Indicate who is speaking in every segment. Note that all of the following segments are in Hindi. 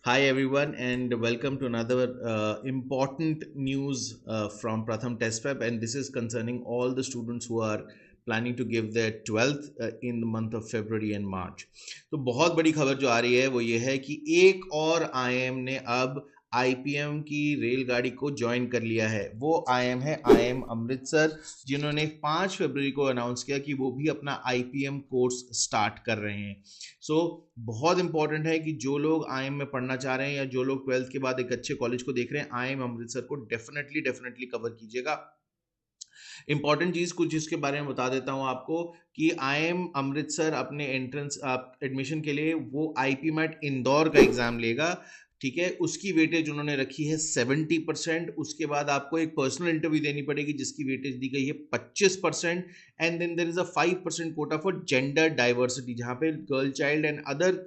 Speaker 1: Hi everyone, and welcome to another important news from Pratham Test Prep. And this is concerning all the students who are planning to give their 12th in the month of February and March. तो बहुत बड़ी खबर जो आ रही है वो ये है कि एक और आईएम ने अब आईपीएम की रेलगाड़ी को ज्वाइन कर लिया है। वो आईएम है आईएम अमृतसर, जिन्होंने 5 फरवरी को अनाउंस किया कि वो भी अपना आईपीएम कोर्स स्टार्ट कर रहे हैं। सो बहुत इंपॉर्टेंट है कि जो लोग आईएम में पढ़ना चाह रहे हैं या जो लोग 12th के बाद एक अच्छे कॉलेज को देख रहे हैं, आईएम अमृतसर को डेफिनेटली डेफिनेटली कवर कीजिएगा। इंपॉर्टेंट चीज कुछ इसके बारे में बता देता हूं आपको कि आईएम अमृतसर अपने एंट्रेंस एडमिशन के लिए वो आईपी मैट इंदौर का एग्जाम लेगा। ठीक है, उसकी वेटेज उन्होंने रखी है 70%। उसके बाद आपको एक पर्सनल इंटरव्यू देनी पड़ेगी जिसकी वेटेज दी गई है 25%। And then there is a 5% quota for gender diversity, जहां पे girl child and other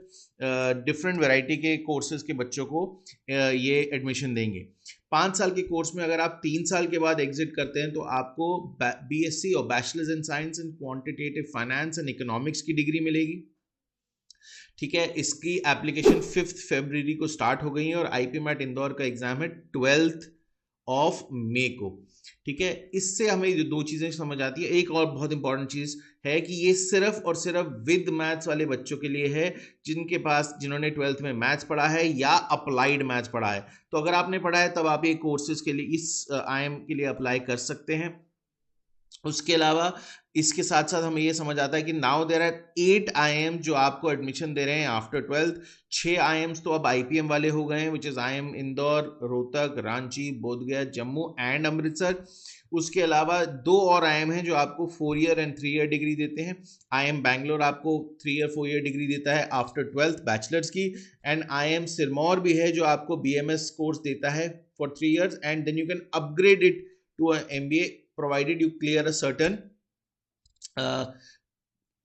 Speaker 1: different variety के कोर्सेज के बच्चों को ये एडमिशन देंगे। 5 साल के कोर्स में अगर आप 3 साल के बाद एग्जिट करते हैं तो आपको बीएससी और bachelors in science in quantitative finance and economics की डिग्री मिलेगी। ठीक है, इसकी एप्लीकेशन 5 फरवरी को स्टार्ट हो गई है और आईपी मैट इंदौर का एग्जाम है 12 ऑफ मे को। ठीक है, इससे हमें दो चीजें समझ आती है। एक और बहुत इंपॉर्टेंट चीज है कि ये सिर्फ और सिर्फ विद मैथ्स वाले बच्चों के लिए है जिनके पास जिन्होंने 12th में मैथ्स पढ़ा है या अप्लाइड मैथ्स पढ़ा है। तो अगर आपने पढ़ा है तब आप ये कोर्सेज के लिए इस आईएम के लिए अप्लाई कर सकते हैं। उसके अलावा इसके साथ साथ हमें ये समझ आता है कि नाउ देयर आर 8 आईएम जो आपको एडमिशन दे रहे हैं आफ्टर 12th। 6 आईएम्स तो अब आईपीएम वाले हो गए हैं, which is IIM Indore, Rohtak, Ranchi, Bodhgaya, Jammu and Amritsar. उसके अलावा 2 और आईएम हैं जो आपको 4 ईयर एंड 3 ईयर डिग्री देते हैं। आईएम बैंगलोर आपको 3 ईयर 4 ईयर डिग्री देता है आफ्टर 12th बैचलर्स की। एंड आईएम सिरमौर भी है जो आपको बीएमएस कोर्स देता है for 3 years and then you can upgrade it to MBA provided you clear a certain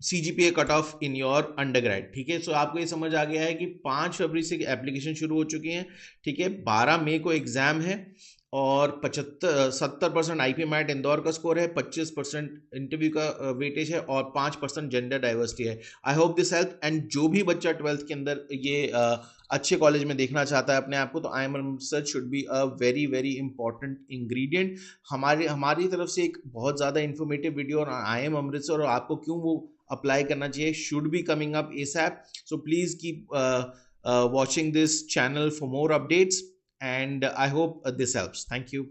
Speaker 1: CGPA cut off in your undergrad. ठीक है, सो आपको ये समझ आ गया है कि 5 फरवरी से एप्लीकेशन शुरू हो चुकी है। ठीक है, 12 मई को एग्जाम है और 70% आईपी मैट इंदौर का स्कोर है, 25% इंटरव्यू का वेटेज है और 5% जेंडर डाइवर्सिटी है। I hope this help. And जो भी बच्चा 12th के अंदर ये अच्छे कॉलेज में देखना चाहता है अपने आप को, तो IIM Amritsar should be a very very important ingredient. हमारी तरफ से एक बहुत ज़्यादा इन्फॉर्मेटिव वीडियो और आईएम अमृतसर और आपको क्यों वो अप्लाई करना चाहिए should be coming up ASAP. So please keep watching this channel for more updates, and I hope this helps. Thank you.